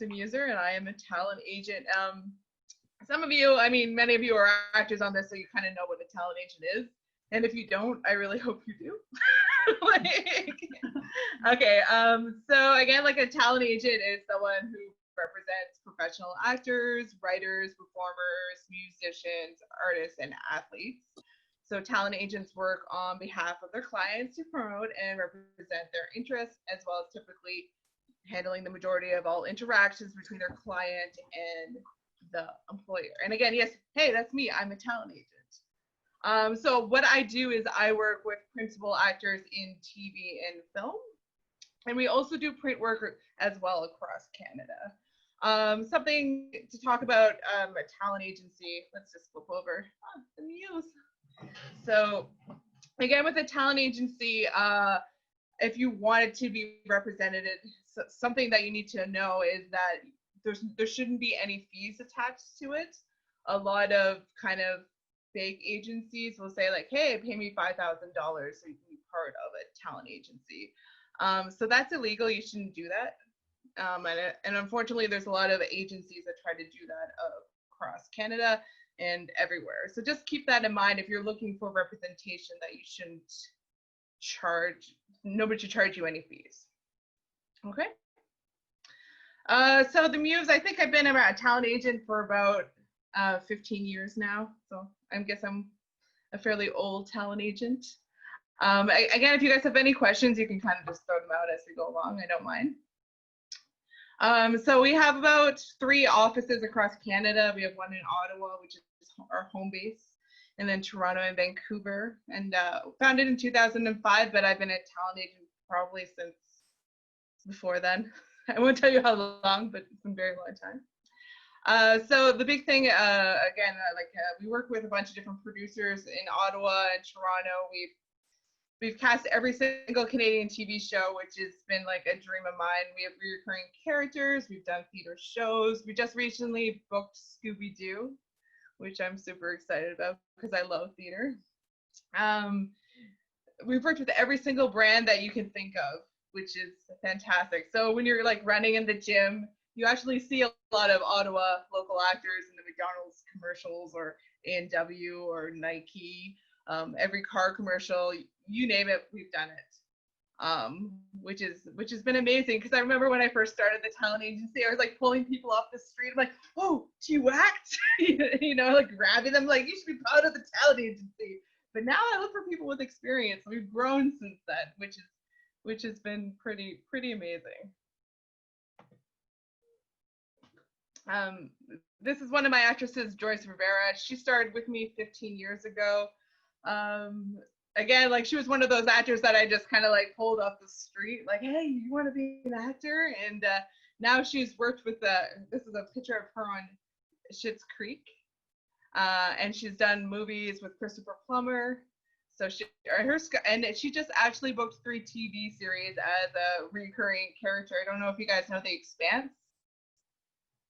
Lisa Meuser, and I am a talent agent. Some of you, I mean, many of you are actors on this, so you kind of know what a talent agent is. And if you don't, I really hope you do. Okay, so again, like a talent agent is someone who represents professional actors, writers, performers, musicians, artists, and athletes. So talent agents work on behalf of their clients to promote and represent their interests, as well as typically handling the majority of all interactions between their client and the employer. And again, yes, hey, that's me, I'm a talent agent. So what I do is I work with principal actors in TV and film, and we also do print work as well across Canada. Something to talk about a talent agency, let's just flip over, the Muse. So again, with a talent agency, if you wanted to be represented, something that you need to know is that there shouldn't be any fees attached to it. A lot of kind of fake agencies will say like, hey, pay me $5,000 so you can be part of a talent agency. So that's illegal. You shouldn't do that. And unfortunately, there's a lot of agencies that try to do that across Canada and everywhere. So just keep that in mind if you're looking for representation, that you shouldn't charge, nobody should charge you any fees. Okay. So the Muse, I think I've been a talent agent for about 15 years now. So I guess I'm a fairly old talent agent. Again, if you guys have any questions, you can kind of just throw them out as we go along. I don't mind. So we have about 3 offices across Canada. We have one in Ottawa, which is our home base, and then Toronto and Vancouver. And founded in 2005, but I've been a talent agent probably since before then. I won't tell you how long, but it's been a very long time. So the big thing, again, we work with a bunch of different producers in Ottawa and Toronto. We've cast every single Canadian TV show, which has been like a dream of mine. We have recurring characters. We've done theater shows. We just recently booked Scooby-Doo, which I'm super excited about because I love theater. We've worked with every single brand that you can think of, which is fantastic. So when you're like running in the gym, you actually see a lot of Ottawa local actors in the McDonald's commercials or A&W or Nike. Every car commercial, you name it, we've done it, which has been amazing. Because I remember when I first started the talent agency, I was like pulling people off the street. I'm like, oh, do you act? You know, like grabbing them, like, you should be proud of the talent agency. But now I look for people with experience. We've grown since then, which has been pretty amazing. This is one of my actresses, Joyce Rivera. She started with me 15 years ago. Again, like she was one of those actors that I just kind of like pulled off the street, like, hey, you want to be an actor? And now she's worked with this is a picture of her on Schitt's Creek, and she's done movies with Christopher Plummer. So she just actually booked 3 TV series as a recurring character. I don't know if you guys know The Expanse.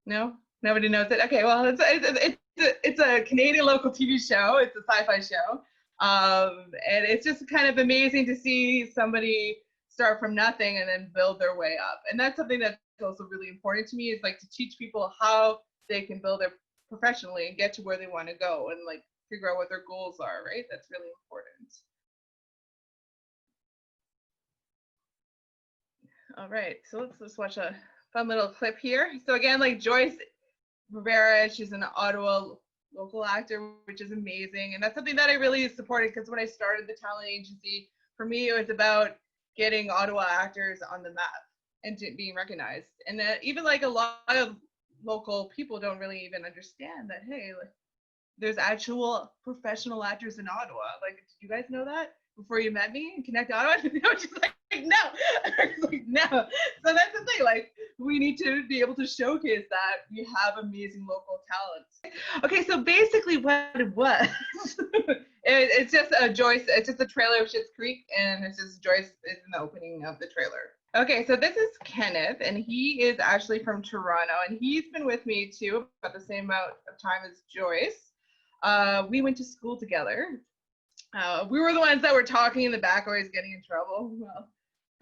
No, nobody knows it. Okay, well, it's a Canadian local TV show. It's a sci-fi show. And it's just kind of amazing to see somebody start from nothing and then build their way up. And that's something that's also really important to me, is like to teach people how they can build their professionally and get to where they want to go and like figure out what their goals are, right? That's really important. All right, so let's just watch a fun little clip here. So again, like Joyce Rivera, she's an Ottawa local actor, which is amazing. And that's something that I really supported, because when I started the talent agency, for me, it was about getting Ottawa actors on the map and being recognized. And even like a lot of local people don't really even understand that, hey, like, there's actual professional actors in Ottawa. Like, did you guys know that before you met me in Connect Ottawa? And I was just like, no. I was like, no. So that's the thing. Like, we need to be able to showcase that we have amazing local talent. Okay, so basically what it was, it's just a Joyce, it's just a trailer of Schitt's Creek, and it's just Joyce is in the opening of the trailer. Okay, so this is Kenneth, and he is actually from Toronto, and he's been with me too about the same amount of time as Joyce. We went to school together. We were the ones that were talking in the back, always getting in trouble. Well,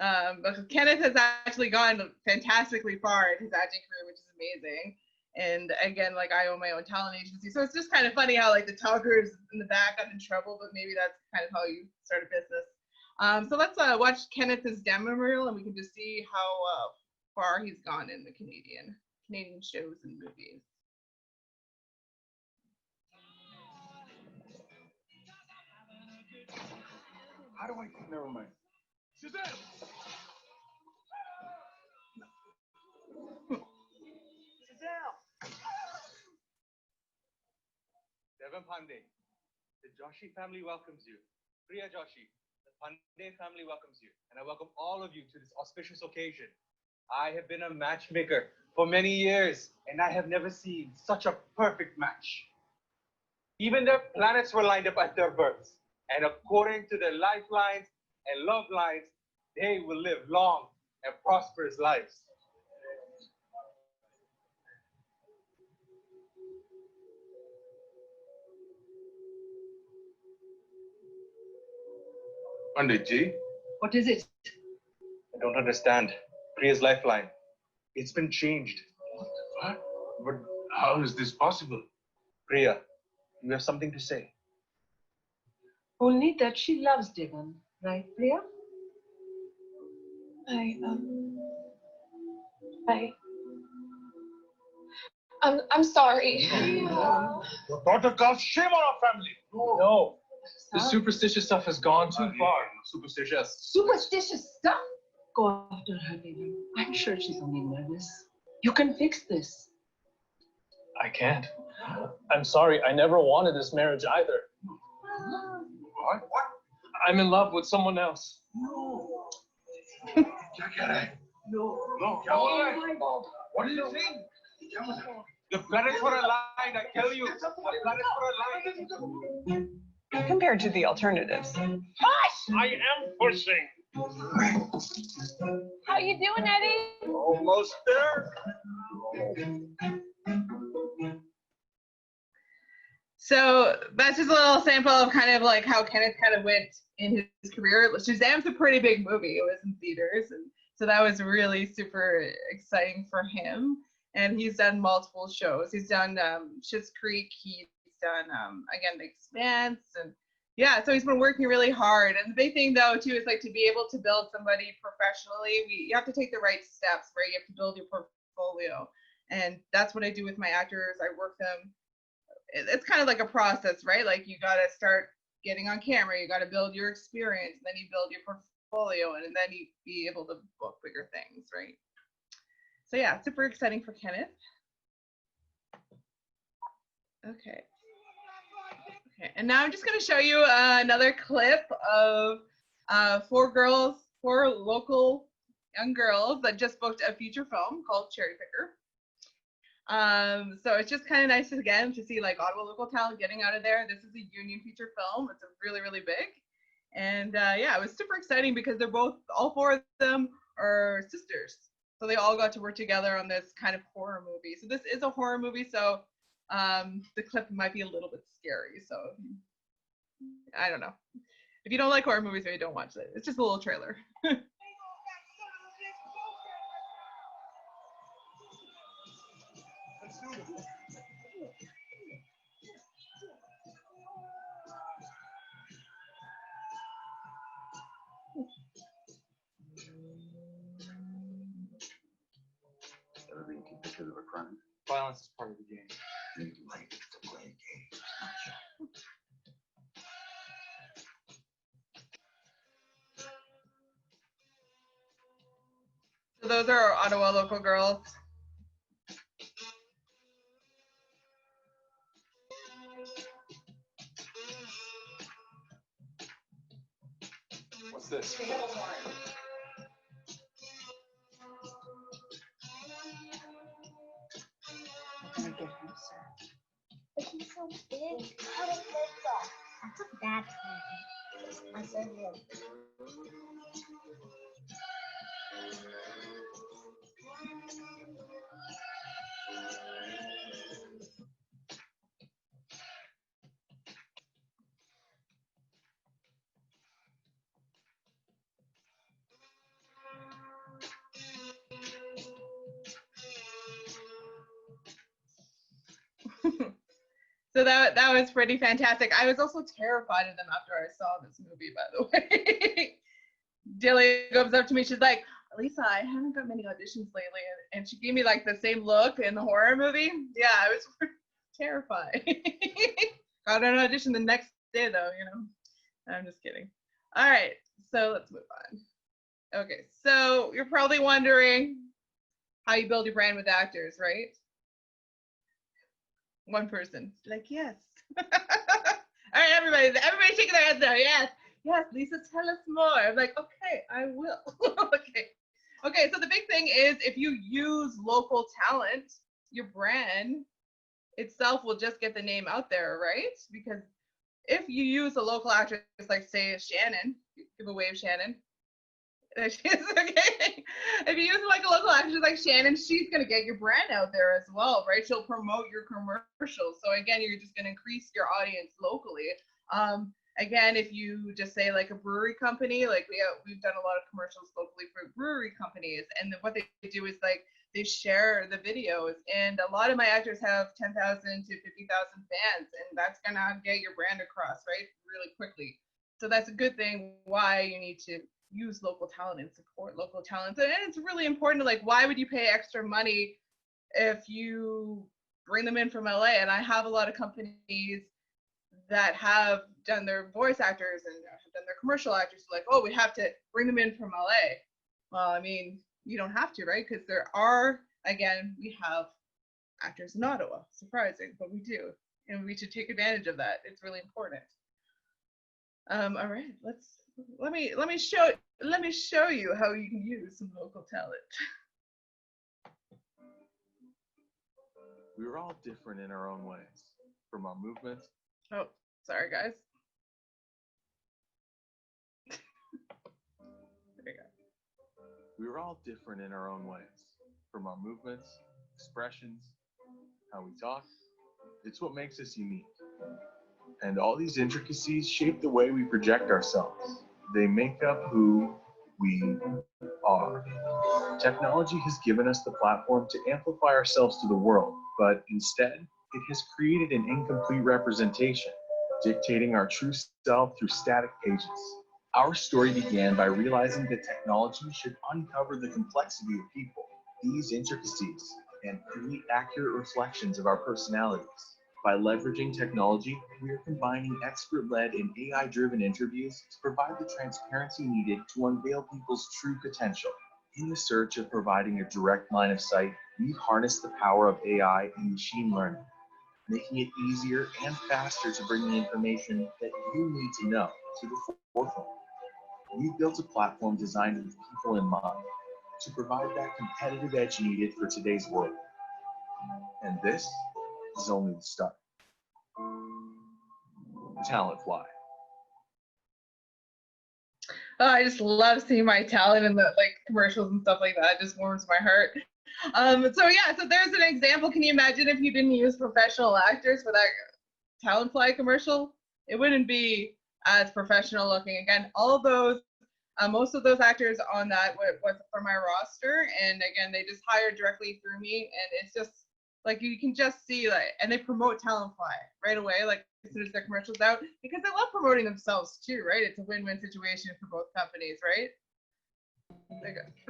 But Kenneth has actually gone fantastically far in his acting career, which is amazing. And again, like I own my own talent agency, so it's just kind of funny how like the talkers in the back got in trouble, but maybe that's kind of how you start a business. So let's watch Kenneth's demo reel, and we can just see how far he's gone in the Canadian shows and movies. How do I? Never mind. Suzanne! Devan Pandey, the Joshi family welcomes you. Priya Joshi, the Pandey family welcomes you. And I welcome all of you to this auspicious occasion. I have been a matchmaker for many years, and I have never seen such a perfect match. Even their planets were lined up at their births, and according to their lifelines and love lines, they will live long and prosperous lives. Pandit ji? What is it? I don't understand. Priya's lifeline. It's been changed. What? But how is this possible? Priya, you have something to say. Only that she loves Devan, right, Priya? I'm sorry. Your daughter casts shame on our family. No. The superstitious stuff has gone too far. Superstitious. Superstitious stuff? Go after her, Devan. I'm sure she's only nervous. You can fix this. I can't. I'm sorry, I never wanted this marriage either. What? I'm in love with someone else. No. No. What do you think? The planets were aligned, I tell you. The planets were aligned. Compared to the alternatives. I am pushing. How you doing, Eddie? Almost there. So that's just a little sample of kind of like how Kenneth kind of went in his career. Shazam's a pretty big movie. It was in theaters, and so that was really super exciting for him. And he's done multiple shows. He's done Schitt's Creek. He's done again The Expanse, and yeah. So he's been working really hard. And the big thing though too is like to be able to build somebody professionally, you have to take the right steps, right? You have to build your portfolio, and that's what I do with my actors. I work them. It's kind of like a process, right? Like you got to start getting on camera, you got to build your experience, and then you build your portfolio, and then you be able to book bigger things, right? So yeah, super exciting for Kenneth. Okay, and now I'm just going to show you another clip of four local young girls that just booked a feature film called Cherry Picker. So it's just kind of nice again to see like Ottawa local talent getting out of there. This is a union feature film. It's really, really big. And yeah, it was super exciting because all four of them are sisters. So they all got to work together on this kind of horror movie. So this is a horror movie. So the clip might be a little bit scary. So I don't know. If you don't like horror movies, maybe don't watch it. It's just a little trailer. Everything because of a crime. Violence is part of the game. You like to play games. So those are our Ottawa local girls. What's this? But he's so big. How does this go? That's a bad plan. I said no. So that was pretty fantastic. I was also terrified of them after I saw this movie, by the way. Dilly comes up to me, she's like, Lisa, I haven't got many auditions lately, and she gave me like the same look in the horror movie. Yeah, I was terrified. Got an audition the next day though, you know. I'm just kidding. All right, so let's move on. Okay, so you're probably wondering how you build your brand with actors, right? One person, like, yes. All right, everybody shaking their heads now. Yes, Lisa, tell us more. I'm like, okay, I will. Okay, so the big thing is if you use local talent, your brand itself will just get the name out there, right? Because if you use a local actress, like say Shannon, give a wave, Shannon. Okay. If you use like a local actress like Shannon, she's gonna get your brand out there as well, right? She'll promote your commercials. So again, you're just gonna increase your audience locally. Again, if you just say like a brewery company, like we've done a lot of commercials locally for brewery companies, and what they do is like they share the videos, and a lot of my actors have 10,000 to 50,000 fans, and that's gonna get your brand across, right, really quickly. So that's a good thing. Why you need to use local talent and support local talent, and it's really important to like, why would you pay extra money if you bring them in from LA? And I have a lot of companies that have done their voice actors and have done their commercial actors, like, oh, we have to bring them in from LA. Well, I mean, you don't have to, right? Because there are, again, we have actors in Ottawa. Surprising, but we do, and we should take advantage of that. It's really important. All right, let me show you how you can use some local talent. We were all different in our own ways, from our movements. Oh, sorry, guys. There you go. We were all different in our own ways, from our movements, expressions, how we talk. It's what makes us unique. And all these intricacies shape the way we project ourselves. They make up who we are. Technology has given us the platform to amplify ourselves to the world, but instead, it has created an incomplete representation, dictating our true self through static pages. Our story began by realizing that technology should uncover the complexity of people, these intricacies, and create accurate reflections of our personalities. By leveraging technology, we are combining expert-led and AI-driven interviews to provide the transparency needed to unveil people's true potential. In the search of providing a direct line of sight, we've harnessed the power of AI and machine learning, making it easier and faster to bring the information that you need to know to the forefront. We've built a platform designed with people in mind to provide that competitive edge needed for today's world. And this is only the start. Talent Fly. Oh, I just love seeing my talent in the like commercials and stuff like that. It just warms my heart. So there's an example. Can you imagine if you didn't use professional actors for that Talent Fly commercial? It wouldn't be as professional looking. Again, all of those, most of those actors on that was from my roster, and again, they just hired directly through me, and it's just like you can just see like, and they promote Talent Fly right away, like as soon as their commercial's out, because they love promoting themselves too, right? It's a win-win situation for both companies, right?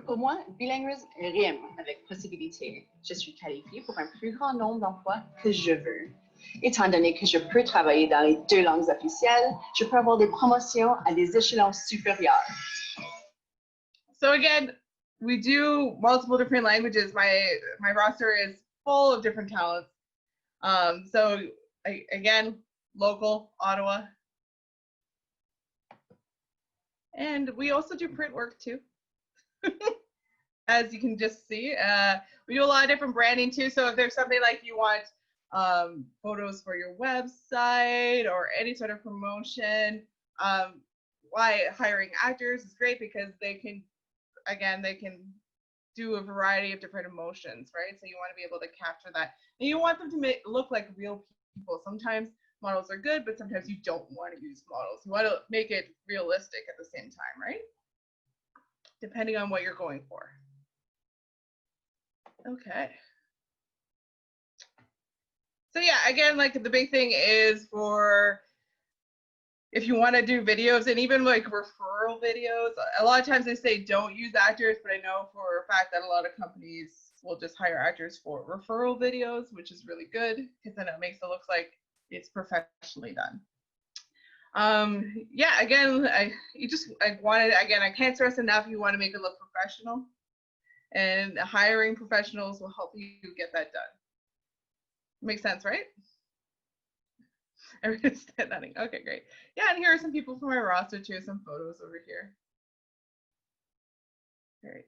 Pour moi, bilinguisme rime avec possibilité. Je suis qualifiée pour un plus grand nombre d'emplois que je veux. Étant donné que je peux travailler dans les deux langues officielles, je peux avoir des promotions à des échelons supérieurs. So again, we do multiple different languages. My roster is full of different talents. Again, local, Ottawa. And we also do print work too. As you can just see, we do a lot of different branding too. So if there's something like you want photos for your website or any sort of promotion, why hiring actors is great, because they can do a variety of different emotions, right? So you want to be able to capture that, and you want them to look like real people. Sometimes models are good, but sometimes you don't want to use models. You want to make it realistic at the same time, right? Depending on what you're going for. Okay. So yeah, again, like the big thing is for if you want to do videos and even like referral videos, a lot of times they say don't use actors, but I know for a fact that a lot of companies will just hire actors for referral videos, which is really good because then it makes it look like it's professionally done. Yeah, again, I can't stress enough, you want to make it look professional, and hiring professionals will help you get that done. Makes sense, right? Everyone's nodding. Okay, great. Yeah, and here are some people from my roster too, some photos over here. Great.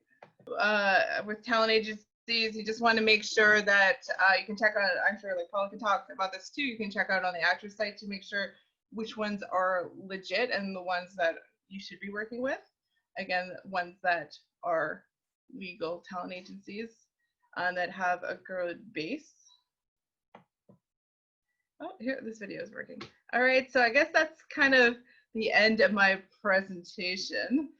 With talent agencies, you just want to make sure that you can check out, I'm sure like Paula can talk about this too, you can check out on the actor's site to make sure which ones are legit and the ones that you should be working with. Again, ones that are legal talent agencies that have a good base. Oh, here, this video is working. All right, so I guess that's kind of the end of my presentation.